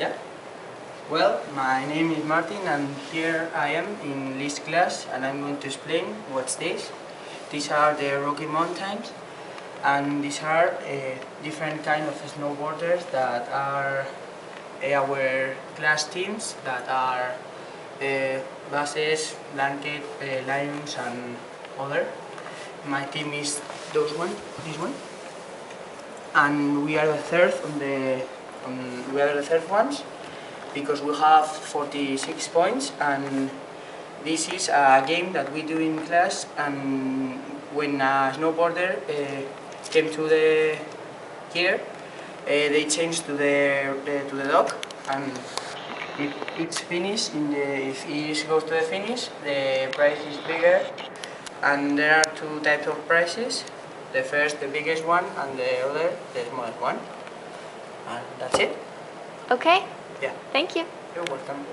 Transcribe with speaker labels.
Speaker 1: Yeah. Well, my name is Martin and here I am in Lee's class and I'm going to explain what's this. These are the Rocky Mountains and these are different kind of snowboarders that are our class teams that are buses, blanket, lions and other. My team is this one. And we are the third we are the third ones because we have 46 points, and this is a game that we do in class. And when a snowboarder came to the here, they changed to the dock, and if it's finished if it goes to the finish, the prize is bigger. And there are two types of prizes. The first, the biggest one, and the other, the smallest one. And that's it.
Speaker 2: Okay.
Speaker 1: Yeah.
Speaker 2: Thank you.
Speaker 1: You're welcome.